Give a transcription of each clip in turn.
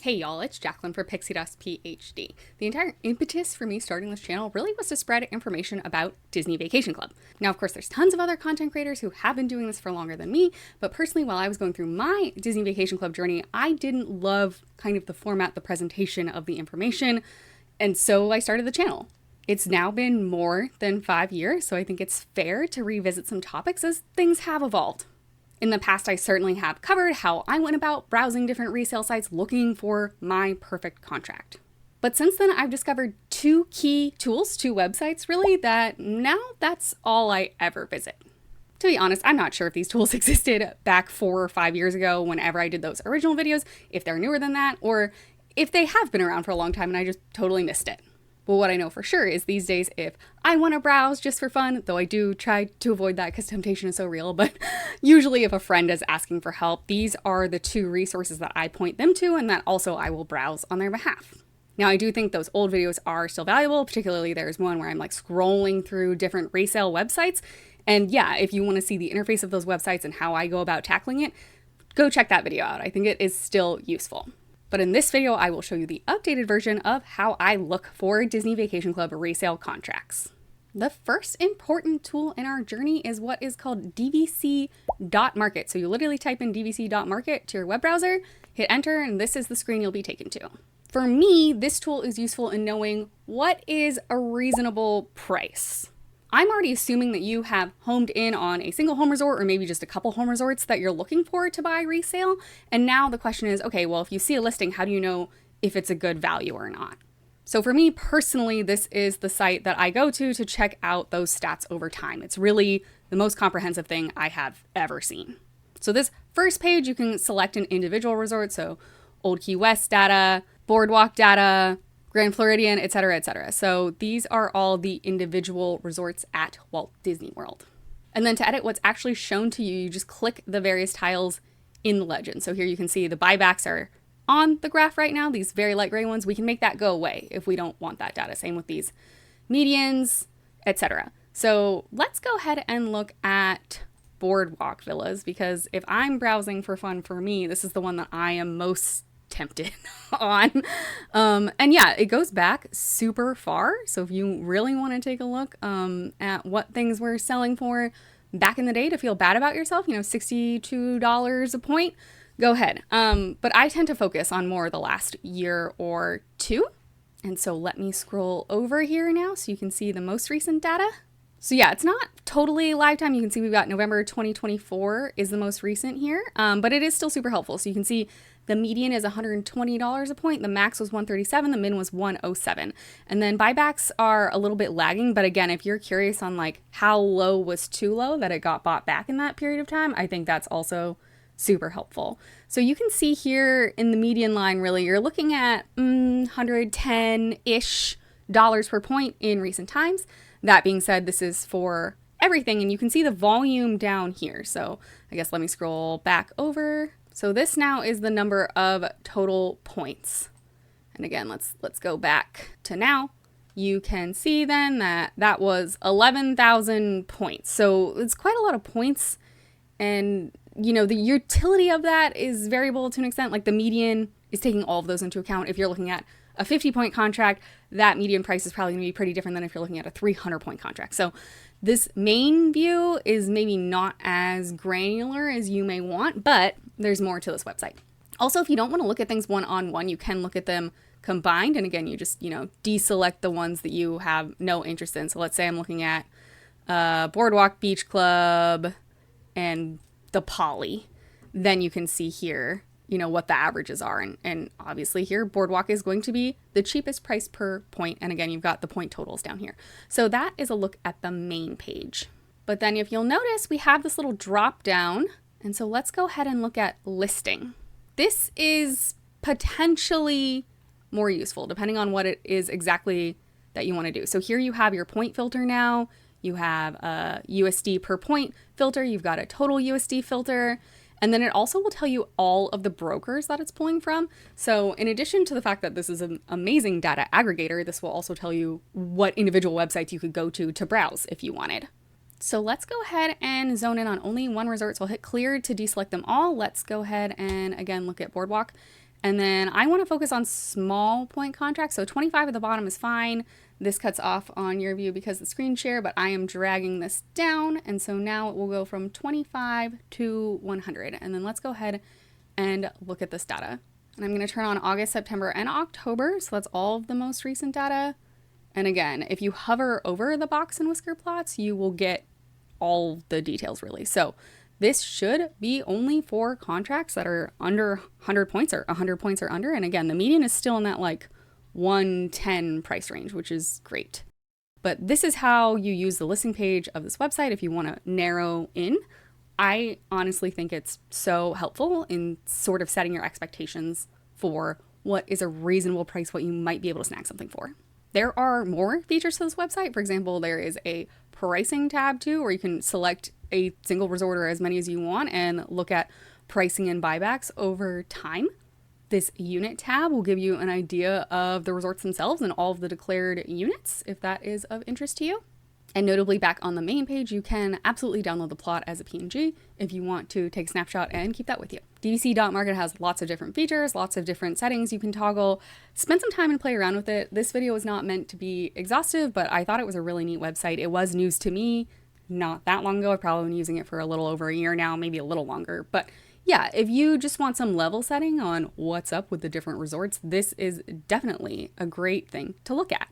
Hey y'all, it's Jacqueline for Pixie Dust PhD. The entire impetus for me starting this channel really was to spread information about Disney Vacation Club. Now, of course, there's tons of other content creators who have been doing this for longer than me, but personally, while I was going through my Disney Vacation Club journey, I didn't love kind of the format, the presentation of the information, and so I started the channel. It's now been more than 5 years, so I think it's fair to revisit some topics as things have evolved. In the past, I certainly have covered how I went about browsing different resale sites looking for my perfect contract. But since then, I've discovered two key tools, two websites really, that now that's all I ever visit. To be honest, I'm not sure if these tools existed back 4 or 5 years ago whenever I did those original videos, if they're newer than that, or if they have been around for a long time and I just totally missed it. But what I know for sure is these days, if I want to browse just for fun, though I do try to avoid that because temptation is so real, but usually if a friend is asking for help, these are the two resources that I point them to and that also I will browse on their behalf. Now, I do think those old videos are still valuable, particularly there's one where I'm like scrolling through different resale websites. And yeah, if you want to see the interface of those websites and how I go about tackling it, go check that video out. I think it is still useful. But in this video, I will show you the updated version of how I look for Disney Vacation Club resale contracts. The first important tool in our journey is what is called dvc.market. So you literally type in dvc.market to your web browser, hit enter, and this is the screen you'll be taken to. For me, this tool is useful in knowing what is a reasonable price. I'm already assuming that you have homed in on a single home resort or maybe just a couple home resorts that you're looking for to buy resale. And now the question is, okay, well, if you see a listing, how do you know if it's a good value or not? So for me personally, this is the site that I go to check out those stats over time. It's really the most comprehensive thing I have ever seen. So this first page, you can select an individual resort. So Old Key West data, Boardwalk data, Grand Floridian, etc., etc. So these are all the individual resorts at Walt Disney World. And then to edit what's actually shown to you, you just click the various tiles in the legend. So here you can see the buybacks are on the graph right now, these very light gray ones. We can make that go away if we don't want that data. Same with these medians, etc. So let's go ahead and look at Boardwalk villas, because if I'm browsing for fun for me, this is the one that I am most tempted on. And yeah, it goes back super far. So if you really want to take a look at what things were selling for back in the day to feel bad about yourself, $62 a point, go ahead. But I tend to focus on more the last year or two. And so let me scroll over here now so you can see the most recent data. So yeah, it's not totally live time. You can see we've got November 2024 is the most recent here, but it is still super helpful. So you can see the median is $120 a point. The max was $137. The min was $107. And then buybacks are a little bit lagging. But again, if you're curious on like how low was too low that it got bought back in that period of time, I think that's also super helpful. So you can see here in the median line, really, you're looking at $110-ish per point in recent times. That being said, this is for everything. And you can see the volume down here. So I guess let me scroll back over. So this now is the number of total points. And again, let's go back to now. You can see then that was 11,000 points. So it's quite a lot of points. And, the utility of that is variable to an extent. Like the median is taking all of those into account. If you're looking at a 50-point contract, that median price is probably going to be pretty different than if you're looking at a 300-point contract. So this main view is maybe not as granular as you may want, but there's more to this website. Also, if you don't want to look at things one-on-one, you can look at them combined. And again, you just, deselect the ones that you have no interest in. So let's say I'm looking at Boardwalk Beach Club and the Poly. Then you can see here, what the averages are. And obviously here, Boardwalk is going to be the cheapest price per point. And again, you've got the point totals down here. So that is a look at the main page. But then if you'll notice, we have this little drop down. And so let's go ahead and look at listing. This is potentially more useful depending on what it is exactly that you want to do. So here you have your point filter now. You have a USD per point filter. You've got a total USD filter. And then it also will tell you all of the brokers that it's pulling from. So in addition to the fact that this is an amazing data aggregator, this will also tell you what individual websites you could go to browse if you wanted. So let's go ahead and zone in on only one resort. So I'll hit clear to deselect them all. Let's go ahead and again look at Boardwalk. And then I want to focus on small point contracts. So 25 at the bottom is fine. This cuts off on your view because of the screen share, but I am dragging this down. And so now it will go from 25 to 100. And then let's go ahead and look at this data. And I'm going to turn on August, September, and October. So that's all of the most recent data. And again, if you hover over the box and whisker plots, you will get all the details really. So this should be only for contracts that are under 100 points or 100 points or under. And again, the median is still in that like 110 price range, which is great. But this is how you use the listing page of this website if you want to narrow in. I honestly think it's so helpful in sort of setting your expectations for what is a reasonable price, what you might be able to snag something for. There are more features to this website. For example, there is a pricing tab too, where you can select a single resort or as many as you want and look at pricing and buybacks over time. This unit tab will give you an idea of the resorts themselves and all of the declared units, if that is of interest to you. And notably, back on the main page, you can absolutely download the plot as a PNG if you want to take a snapshot and keep that with you. dvc.market has lots of different features, lots of different settings you can toggle. Spend some time and play around with it. This video was not meant to be exhaustive, but I thought it was a really neat website. It was news to me not that long ago. I've probably been using it for a little over a year now, maybe a little longer. But yeah, if you just want some level setting on what's up with the different resorts, this is definitely a great thing to look at.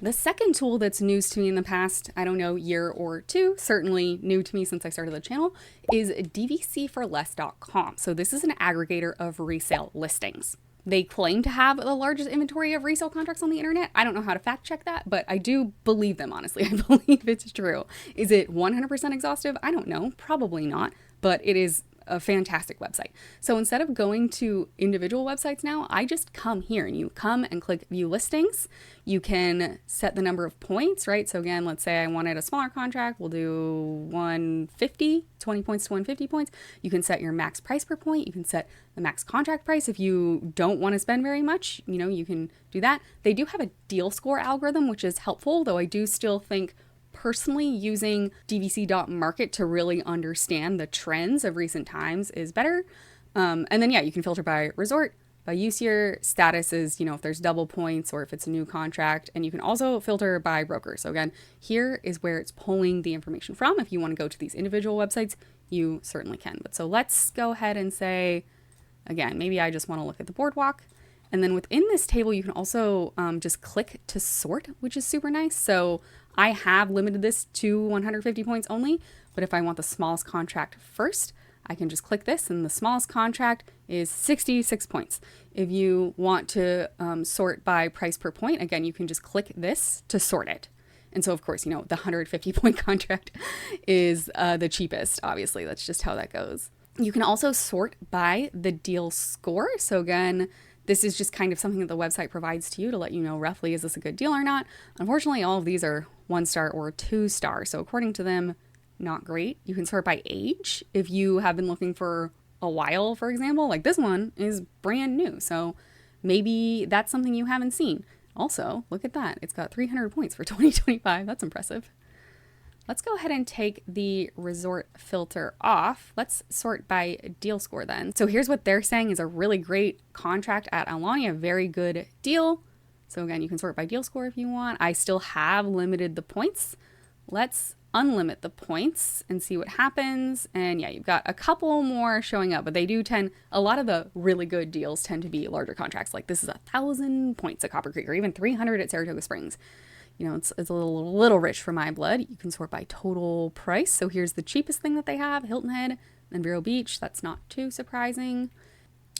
The second tool that's news to me in the past, I don't know, year or two, certainly new to me since I started the channel, is dvc.market.com. So this is an aggregator of resale listings. They claim to have the largest inventory of resale contracts on the internet. I don't know how to fact check that, but I do believe them, honestly. I believe it's true. Is it 100% exhaustive? I don't know. Probably not, but it is a fantastic website. So instead of going to individual websites now, I just come here and you come and click view listings. You can set the number of points, right? So again, let's say I wanted a smaller contract. We'll do 150, 20 points to 150 points. You can set your max price per point. You can set the max contract price. If you don't want to spend very much, you can do that. They do have a deal score algorithm, which is helpful, though I do still think personally using dvc.market to really understand the trends of recent times is better. And then, yeah, you can filter by resort, by use year, status is, if there's double points or if it's a new contract. And you can also filter by broker. So again, here is where it's pulling the information from. If you want to go to these individual websites, you certainly can. But so let's go ahead and say, again, maybe I just want to look at the boardwalk. And then within this table, you can also just click to sort, which is super nice. So I have limited this to 150 points only, but if I want the smallest contract first, I can just click this and the smallest contract is 66 points. If you want to sort by price per point, again, you can just click this to sort it. And so of course, the 150 point contract is the cheapest, obviously. That's just how that goes. You can also sort by the deal score. So again, this is just kind of something that the website provides to you to let you know roughly, is this a good deal or not? Unfortunately, all of these are 1-star or 2-star. So according to them, not great. You can sort by age. If you have been looking for a while, for example, like this one is brand new. So maybe that's something you haven't seen. Also, look at that. It's got 300 points for 2025. That's impressive. Let's go ahead and take the resort filter off. Let's sort by deal score then. So here's what they're saying is a really great contract at Alani, a very good deal. So again, you can sort by deal score if you want. I still have limited the points. Let's unlimit the points and see what happens. And yeah, you've got a couple more showing up, but they do a lot of the really good deals tend to be larger contracts. Like this is 1,000 points at Copper Creek or even 300 at Saratoga Springs. It's a little rich for my blood. You can sort by total price. So here's the cheapest thing that they have, Hilton Head and Vero Beach. That's not too surprising.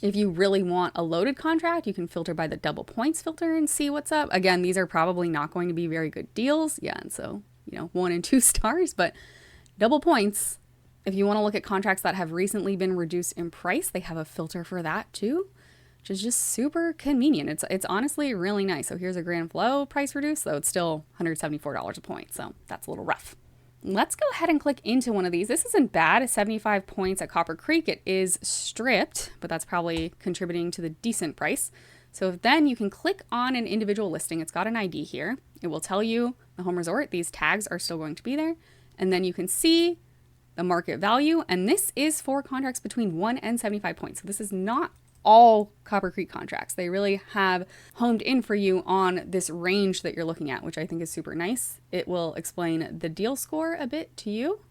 If you really want a loaded contract, you can filter by the double points filter and see what's up. Again, these are probably not going to be very good deals. Yeah, and so, 1 and 2 stars, but double points. If you want to look at contracts that have recently been reduced in price, they have a filter for that too, which is just super convenient. It's honestly really nice. So here's a Grand Flow price reduced, though it's still $174 a point. So that's a little rough. Let's go ahead and click into one of these. This isn't bad. 75 points at Copper Creek. It is stripped, but that's probably contributing to the decent price. So then you can click on an individual listing. It's got an ID here. It will tell you the home resort. These tags are still going to be there. And then you can see the market value. And this is for contracts between 1 and 75 points. So this is not all Copper Creek contracts. They really have homed in for you on this range that you're looking at, which I think is super nice. It will explain the deal score a bit to you.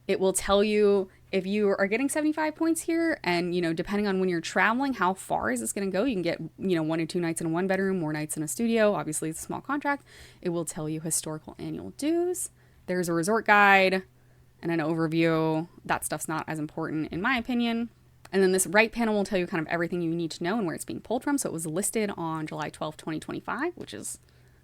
It will tell you if you are getting 75 points here and, depending on when you're traveling, how far is this going to go? You can get, 1 to 2 nights in a 1-bedroom, more nights in a studio. Obviously, it's a small contract. It will tell you historical annual dues. There's a resort guide and an overview. That stuff's not as important in my opinion. And then this right panel will tell you kind of everything you need to know and where it's being pulled from. So it was listed on July 12th, 2025, which is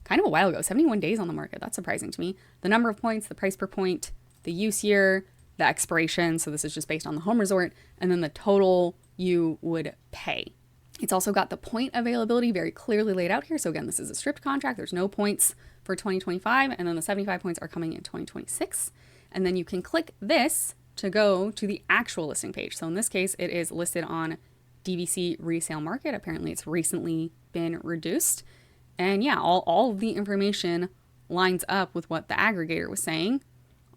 kind of a while ago, 71 days on the market. That's surprising to me. The number of points, the price per point, the use year, the expiration, so this is just based on the home resort, and then the total you would pay. It's also got the point availability very clearly laid out here. So again, this is a stripped contract. There's no points for 2025, and then the 75 points are coming in 2026. And then you can click this to go to the actual listing page. So in this case, it is listed on DVC Resale Market. Apparently it's recently been reduced. And yeah, all of the information lines up with what the aggregator was saying.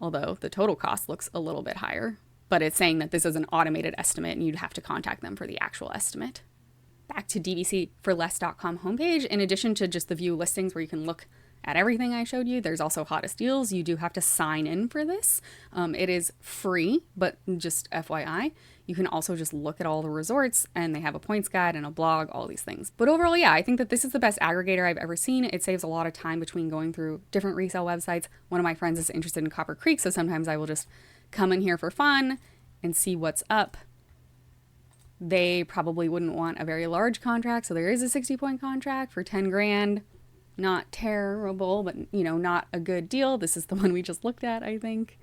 Although the total cost looks a little bit higher, but it's saying that this is an automated estimate and you'd have to contact them for the actual estimate. Back to dvcforless.com homepage. In addition to just the view listings where you can look at everything I showed you, there's also hottest deals. You do have to sign in for this. It is free, but just FYI, you can also just look at all the resorts and they have a points guide and a blog, all these things. But overall, yeah, I think that this is the best aggregator I've ever seen. It saves a lot of time between going through different resale websites. One of my friends is interested in Copper Creek, so sometimes I will just come in here for fun and see what's up. They probably wouldn't want a very large contract, so there is a 60-point contract for 10 grand. Not terrible, but not a good deal. This is the one we just looked at, I think.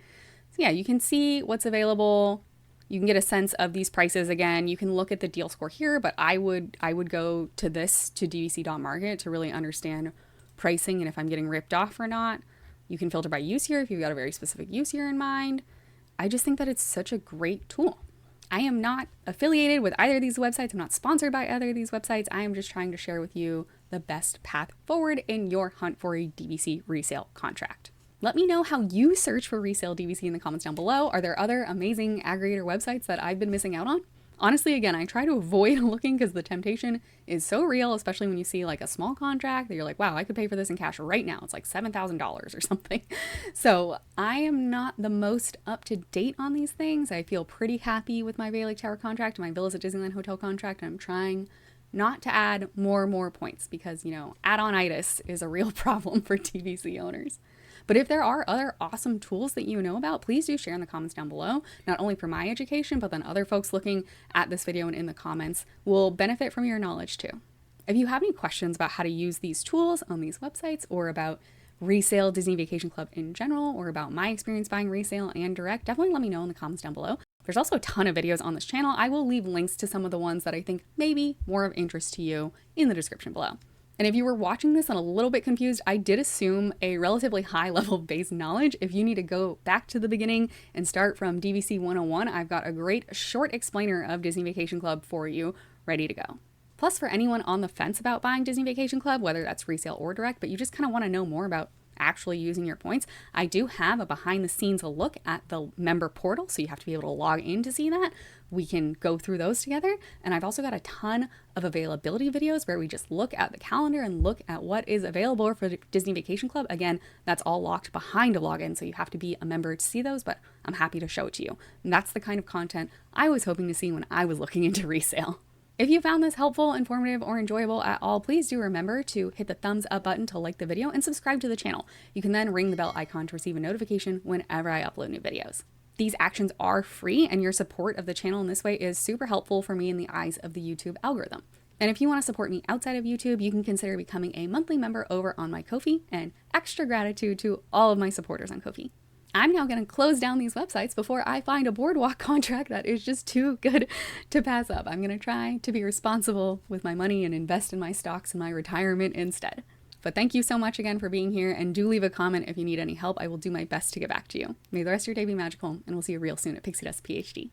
So yeah, you can see what's available. You can get a sense of these prices again. You can look at the deal score here, but I would go to dvc.market to really understand pricing and if I'm getting ripped off or not. You can filter by use year if you've got a very specific use year in mind. I just think that it's such a great tool. I am not affiliated with either of these websites. I'm not sponsored by either of these websites. I am just trying to share with you the best path forward in your hunt for a DVC resale contract. Let me know how you search for resale DVC in the comments down below. Are there other amazing aggregator websites that I've been missing out on? Honestly, again, I try to avoid looking because the temptation is so real, especially when you see like a small contract that you're like, wow, I could pay for this in cash right now. It's like $7,000 or something. So I am not the most up to date on these things. I feel pretty happy with my Bay Lake Tower contract and my Villas at Disneyland Hotel contract. And I'm trying not to add more points because, add-on-itis is a real problem for DVC owners. But if there are other awesome tools that you know about, please do share in the comments down below. Not only for my education, but then other folks looking at this video and in the comments will benefit from your knowledge too. If you have any questions about how to use these tools on these websites or about resale Disney Vacation Club in general or about my experience buying resale and direct, definitely let me know in the comments down below. There's also a ton of videos on this channel. I will leave links to some of the ones that I think may be more of interest to you in the description below. And if you were watching this and a little bit confused, I did assume a relatively high level of base knowledge. If you need to go back to the beginning and start from DVC 101, I've got a great short explainer of Disney Vacation Club for you ready to go. Plus, for anyone on the fence about buying Disney Vacation Club, whether that's resale or direct, but you just kind of want to know more about actually using your points, I do have a behind the scenes look at the member portal, so you have to be able to log in to see that. We can go through those together, and I've also got a ton of availability videos where we just look at the calendar and look at what is available for Disney Vacation Club. Again, that's all locked behind a login, so you have to be a member to see those, but I'm happy to show it to you. And that's the kind of content I was hoping to see when I was looking into resale. If you found this helpful, informative, or enjoyable at all, please do remember to hit the thumbs up button to like the video and subscribe to the channel. You can then ring the bell icon to receive a notification whenever I upload new videos. These actions are free, and your support of the channel in this way is super helpful for me in the eyes of the YouTube algorithm. And if you want to support me outside of YouTube, you can consider becoming a monthly member over on my Ko-fi, and extra gratitude to all of my supporters on Ko-fi. I'm now going to close down these websites before I find a boardwalk contract that is just too good to pass up. I'm going to try to be responsible with my money and invest in my stocks and my retirement instead. But thank you so much again for being here, and do leave a comment if you need any help. I will do my best to get back to you. May the rest of your day be magical, and we'll see you real soon at Pixie Dust PhD.